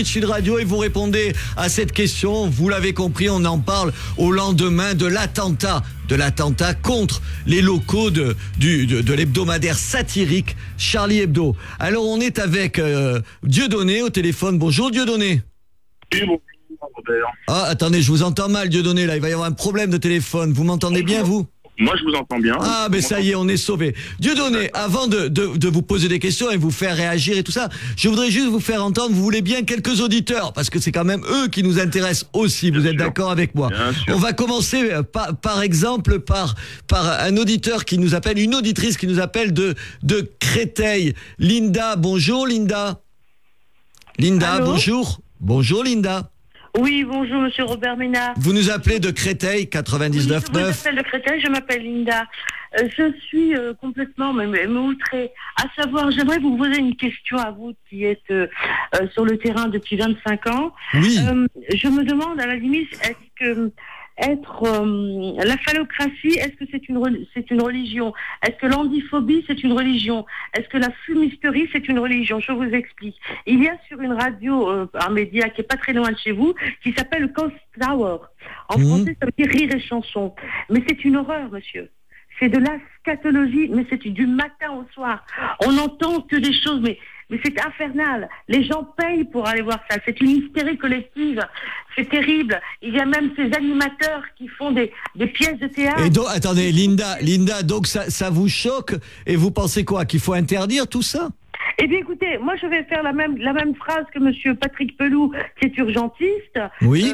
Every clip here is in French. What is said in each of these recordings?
Sud Radio et vous répondez à cette question. Vous l'avez compris, on en parle au lendemain de l'attentat contre les locaux de l'hebdomadaire satirique Charlie Hebdo. Alors on est avec Dieudonné au téléphone. Bonjour Dieudonné. Oui, bonjour Robert. Ah, attendez, je vous entends mal Dieudonné, là il va y avoir un problème de téléphone. Vous m'entendez bien vous ? Moi, je vous entends bien. Ah, ben ça y est, on est sauvé. Dieudonné, avant de vous poser des questions et vous faire réagir et tout ça, je voudrais juste vous faire entendre, vous voulez bien, quelques auditeurs, parce que c'est quand même eux qui nous intéressent aussi. Vous êtes d'accord avec moi? On va commencer par exemple par un auditeur qui nous appelle, une auditrice qui nous appelle de Créteil. Linda, bonjour Linda. Linda, allô? Bonjour. Bonjour Linda. Oui, bonjour Monsieur Robert Ménard. Vous nous appelez de Créteil, 99.9. Oui, je vous appelle de Créteil, je m'appelle Linda. Je suis complètement outrée. À savoir, j'aimerais vous poser une question à vous qui êtes sur le terrain depuis 25 ans. Oui. Je me demande à la limite, est-ce que la phallocratie, est-ce que c'est une religion? Est-ce que l'andiphobie, c'est une religion? Est-ce que la fumisterie, c'est une religion? Je vous explique. Il y a sur une radio, un média qui est pas très loin de chez vous, qui s'appelle Coast Tower. En français, ça veut dire rire et chanson. Mais c'est une horreur, monsieur. C'est de la scatologie, mais c'est du matin au soir. On n'entend que des choses, mais c'est infernal. Les gens payent pour aller voir ça. C'est une hystérie collective. C'est terrible. Il y a même ces animateurs qui font des pièces de théâtre. Et donc, attendez, Linda, donc ça vous choque et vous pensez quoi? Qu'il faut interdire tout ça? Eh bien, écoutez, moi, je vais faire la même phrase que Monsieur Patrick Pelou, qui est urgentiste. Oui.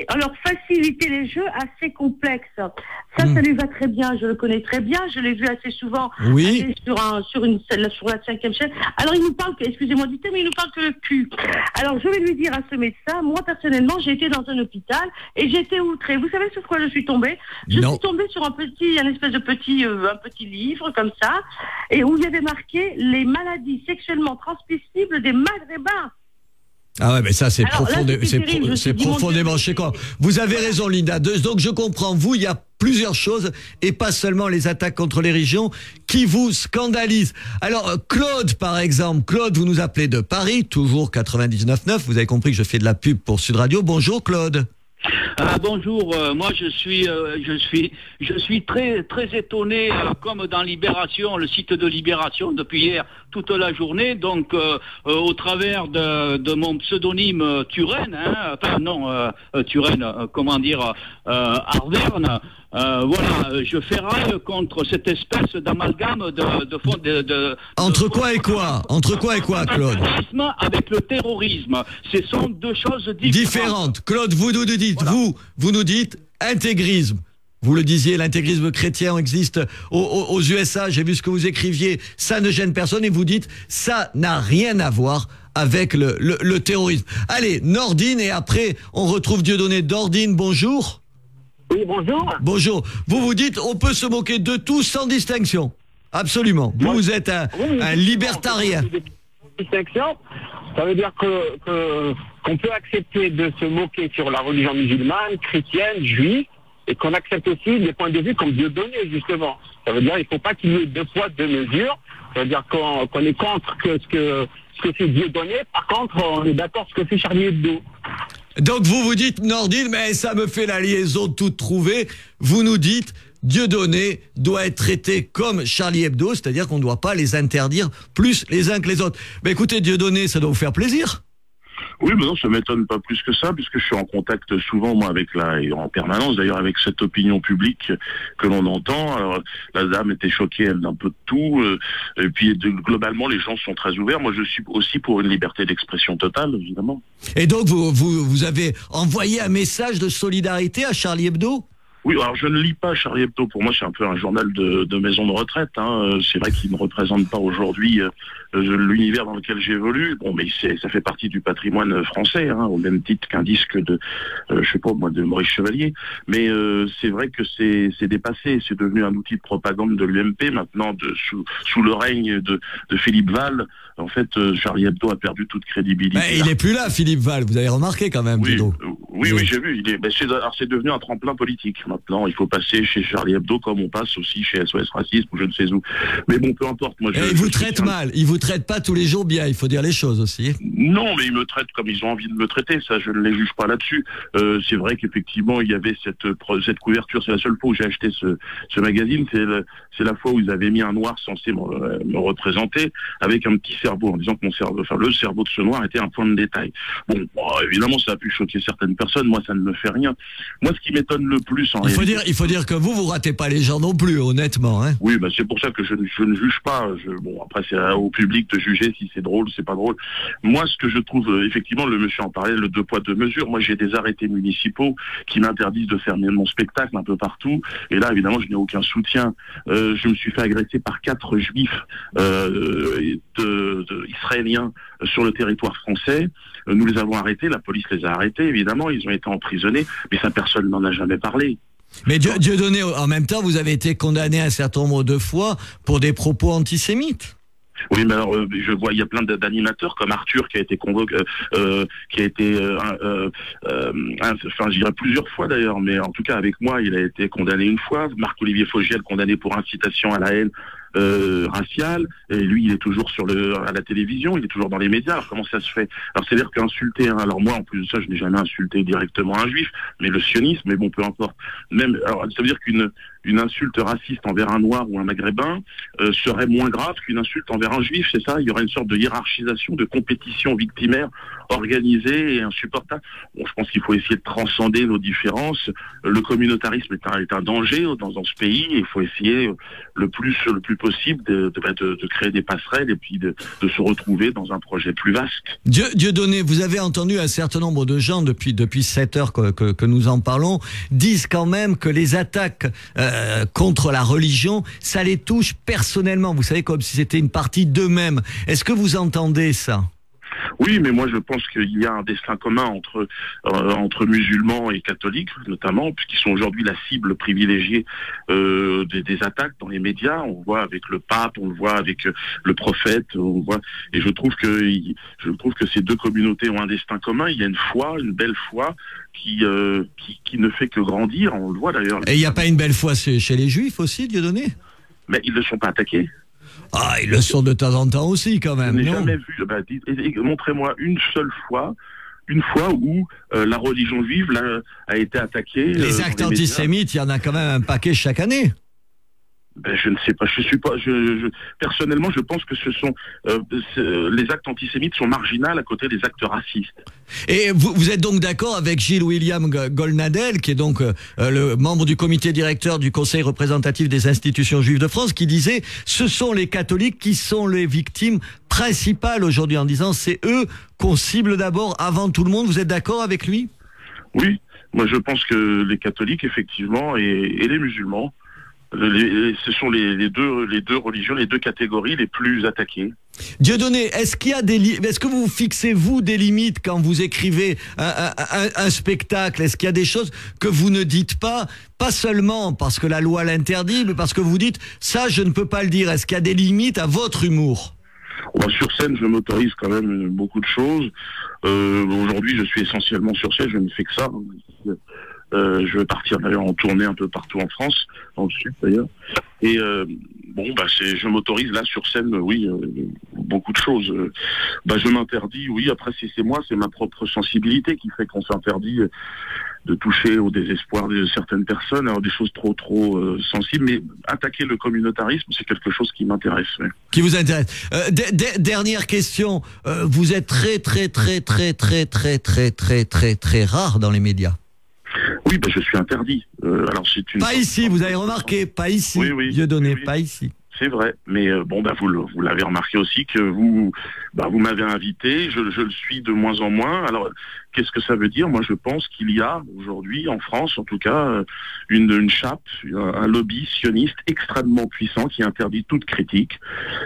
Alors, faciliter les jeux assez complexes. Ça lui va très bien. Je le connais très bien. Je l'ai vu assez souvent. Oui. Sur la 5e chaîne. Alors, il nous parle excusez-moi du terme, mais il nous parle que le cul. Alors, je vais lui dire à ce médecin, moi, personnellement, j'ai été dans un hôpital et j'ai été outrée. Vous savez sur quoi je suis tombée? Je suis tombée sur un espèce de petit livre, comme ça, et où il y avait marqué les maladies sexuellement transmissibles des Maghrébins. Ah ouais, mais ça c'est profondément choquant. Vous avez raison Linda, donc je comprends, vous, il y a plusieurs choses et pas seulement les attaques contre les religions qui vous scandalisent. Alors Claude par exemple, Claude, vous nous appelez de Paris, toujours 99.9, vous avez compris que je fais de la pub pour Sud Radio. Bonjour Claude. Bonjour, moi je suis très étonné, comme dans Libération, le site de Libération depuis hier toute la journée, donc au travers de mon pseudonyme Turenne, Arverne. Voilà, je ferraille contre cette espèce d'amalgame Entre quoi et quoi, Claude? Avec le terrorisme. Ce sont deux choses différentes. Claude, vous nous dites intégrisme. Vous le disiez, l'intégrisme chrétien existe aux USA, j'ai vu ce que vous écriviez, ça ne gêne personne, et vous dites, ça n'a rien à voir avec le terrorisme. Allez, Nordine, et après, on retrouve Dieudonné. Nordine, bonjour. Oui, bonjour. Bonjour. Vous dites, on peut se moquer de tout sans distinction. Absolument. Vous êtes un libertarien. Distinction, ça veut dire qu'on peut accepter de se moquer sur la religion musulmane, chrétienne, juive, et qu'on accepte aussi des points de vue comme Dieudonné, justement. Ça veut dire qu'il ne faut pas qu'il y ait deux poids, deux mesures. Ça veut dire qu'on est contre ce que c'est Dieudonné. Par contre, on est d'accord sur ce que c'est Charlie Hebdo. Donc vous dites, Nordine, mais ça me fait la liaison toute trouvée. Vous nous dites, Dieudonné doit être traité comme Charlie Hebdo, c'est-à-dire qu'on ne doit pas les interdire plus les uns que les autres. Mais écoutez, Dieudonné, ça doit vous faire plaisir. Oui, mais non, ça m'étonne pas plus que ça, puisque je suis en contact souvent, moi, et en permanence d'ailleurs, avec cette opinion publique que l'on entend. Alors, la dame était choquée, elle, d'un peu de tout, et puis globalement, les gens sont très ouverts. Moi, je suis aussi pour une liberté d'expression totale, évidemment. Et donc, vous avez envoyé un message de solidarité à Charlie Hebdo ? Oui, alors je ne lis pas Charlie Hebdo. Pour moi, c'est un peu un journal de maison de retraite. C'est vrai qu'il ne représente pas aujourd'hui l'univers dans lequel j'évolue. Bon, mais ça fait partie du patrimoine français, au même titre qu'un disque de, je sais pas moi, de Maurice Chevalier. Mais c'est vrai que c'est dépassé. C'est devenu un outil de propagande de l'UMP maintenant, sous le règne de Philippe Val. En fait, Charlie Hebdo a perdu toute crédibilité. Il n'est plus là, Philippe Val. Vous avez remarqué quand même, Guido. Oui, j'ai vu. Alors c'est devenu un tremplin politique. Maintenant, il faut passer chez Charlie Hebdo comme on passe aussi chez SOS Racisme ou je ne sais où. Mais bon, peu importe. Moi, il vous traite mal. Il vous traite pas tous les jours bien. Il faut dire les choses aussi. Non, mais ils me traitent comme ils ont envie de me traiter. Ça, je ne les juge pas là-dessus. C'est vrai qu'effectivement, il y avait cette couverture. C'est la seule fois où j'ai acheté ce magazine. C'est la fois où ils avaient mis un noir censé me représenter avec un petit cerveau en disant que le cerveau de ce noir était un point de détail. Bon, évidemment, ça a pu choquer certaines personnes. Moi, ça ne me fait rien. Moi, ce qui m'étonne le plus, il faut dire que vous ratez pas les gens non plus, honnêtement. Hein. Oui, c'est pour ça que je ne juge pas. Après, c'est au public de juger si c'est drôle ou c'est pas drôle. Moi, ce que je trouve, effectivement, le monsieur en parlait, le 2 poids 2 mesures. Moi, j'ai des arrêtés municipaux qui m'interdisent de faire mon spectacle un peu partout. Et là, évidemment, je n'ai aucun soutien. Je me suis fait agresser par 4 juifs israéliens sur le territoire français. Nous les avons arrêtés, la police les a arrêtés, évidemment, ils ont été emprisonnés, mais ça, personne n'en a jamais parlé. Mais Dieudonné, en même temps, vous avez été condamné un certain nombre de fois pour des propos antisémites. Oui, mais alors je vois, il y a plein d'animateurs comme Arthur qui a été convoqué, qui a été, je dirais plusieurs fois d'ailleurs, mais en tout cas avec moi, il a été condamné une fois. Marc-Olivier Fogiel condamné pour incitation à la haine raciale, et lui il est toujours à la télévision, il est toujours dans les médias. Alors comment ça se fait? Alors c'est-à-dire qu'insulter, alors moi en plus de ça, je n'ai jamais insulté directement un juif, mais le sionisme, mais bon, peu importe. Alors ça veut dire qu'une insulte raciste envers un noir ou un maghrébin serait moins grave qu'une insulte envers un juif, c'est ça? Il y aurait une sorte de hiérarchisation, de compétition victimaire organisée et insupportable. Bon, je pense qu'il faut essayer de transcender nos différences. Le communautarisme est un danger dans ce pays, et il faut essayer le plus possible de créer des passerelles et puis de se retrouver dans un projet plus vaste. Dieudonné, vous avez entendu un certain nombre de gens depuis 7 heures que nous en parlons, disent quand même que les attaques contre la religion, ça les touche personnellement, vous savez, comme si c'était une partie d'eux-mêmes. Est-ce que vous entendez ça? Oui, mais moi je pense qu'il y a un destin commun entre musulmans et catholiques, notamment, puisqu'ils sont aujourd'hui la cible privilégiée des attaques dans les médias. On le voit avec le pape, on le voit avec le prophète, on voit. Et je trouve que ces deux communautés ont un destin commun. Il y a une foi, une belle foi, qui ne fait que grandir. On le voit d'ailleurs. Et il n'y a pas une belle foi chez les Juifs aussi, Dieudonné? Mais ils ne sont pas attaqués. Ah, ils le sont de temps en temps aussi, quand même. Je n'ai jamais vu. Montrez-moi une seule fois, où la religion juive a été attaquée. Les actes antisémites, il y en a quand même un paquet chaque année. Je ne sais pas. Personnellement, je pense que les actes antisémites sont marginaux à côté des actes racistes. Et vous êtes donc d'accord avec Gilles William Golnadel, qui est donc le membre du comité directeur du Conseil représentatif des institutions juives de France, qui disait « Ce sont les catholiques qui sont les victimes principales aujourd'hui », en disant « C'est eux qu'on cible d'abord avant tout le monde ». Vous êtes d'accord avec lui? Oui, moi je pense que les catholiques, effectivement, et les musulmans, ce sont les deux religions, les deux catégories les plus attaquées. Dieudonné, est-ce que vous fixez vous des limites quand vous écrivez un spectacle? Est-ce qu'il y a des choses que vous ne dites pas seulement parce que la loi l'interdit, mais parce que vous dites ça je ne peux pas le dire? Est-ce qu'il y a des limites à votre humour? Sur scène, je m'autorise quand même beaucoup de choses. Aujourd'hui, je suis essentiellement sur scène, je ne fais que ça. Je vais partir d'ailleurs en tournée un peu partout en France, dans le sud d'ailleurs. Et je m'autorise là sur scène, oui, beaucoup de choses. Je m'interdis, oui. Après, c'est ma propre sensibilité qui fait qu'on s'interdit de toucher au désespoir de certaines personnes, alors des choses trop sensibles. Mais attaquer le communautarisme, c'est quelque chose qui m'intéresse. Ouais. Qui vous intéresse. Dernière question. Vous êtes très rare dans les médias. Oui, je suis interdit. Pas ici, vous avez remarqué, pas ici. Oui, Dieudonné, pas ici. C'est vrai, mais vous l'avez remarqué aussi que vous m'avez invité, je le suis de moins en moins. Alors, qu'est-ce que ça veut dire? Moi, je pense qu'il y a aujourd'hui, en France en tout cas, une chape, un lobby sioniste extrêmement puissant qui interdit toute critique.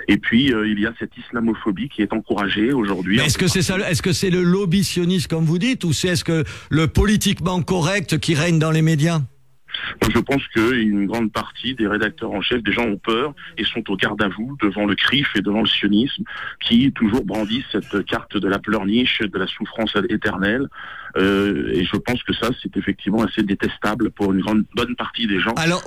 Et puis, il y a cette islamophobie qui est encouragée aujourd'hui. Est-ce que c'est ça? Est-ce que c'est le lobby sioniste comme vous dites, ou est-ce que le politiquement correct qui règne dans les médias? Moi, je pense qu'une grande partie des rédacteurs en chef, des gens ont peur et sont au garde à vous devant le CRIF et devant le sionisme qui toujours brandissent cette carte de la pleurniche, de la souffrance éternelle. Et je pense que ça, c'est effectivement assez détestable pour une bonne partie des gens. Alors,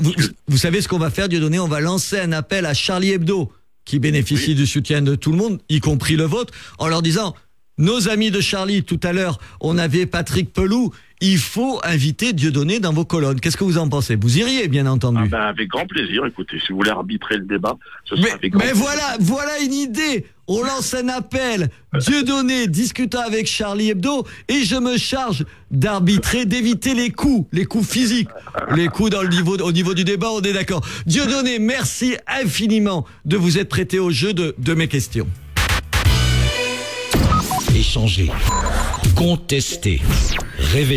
vous savez ce qu'on va faire, Dieudonné? On va lancer un appel à Charlie Hebdo, qui bénéficie du soutien de tout le monde, y compris le vôtre, en leur disant, nos amis de Charlie, tout à l'heure, on avait Patrick Pelou, il faut inviter Dieudonné dans vos colonnes. Qu'est-ce que vous en pensez? Vous iriez, bien entendu. Avec grand plaisir. Écoutez, si vous voulez arbitrer le débat, ce sera avec grand plaisir. Mais voilà une idée. On lance un appel. Dieudonné discutant avec Charlie Hebdo et je me charge d'arbitrer, d'éviter les coups physiques. Les coups au niveau du débat, on est d'accord. Dieudonné, merci infiniment de vous être prêté au jeu de mes questions. Échanger, contester, révéler.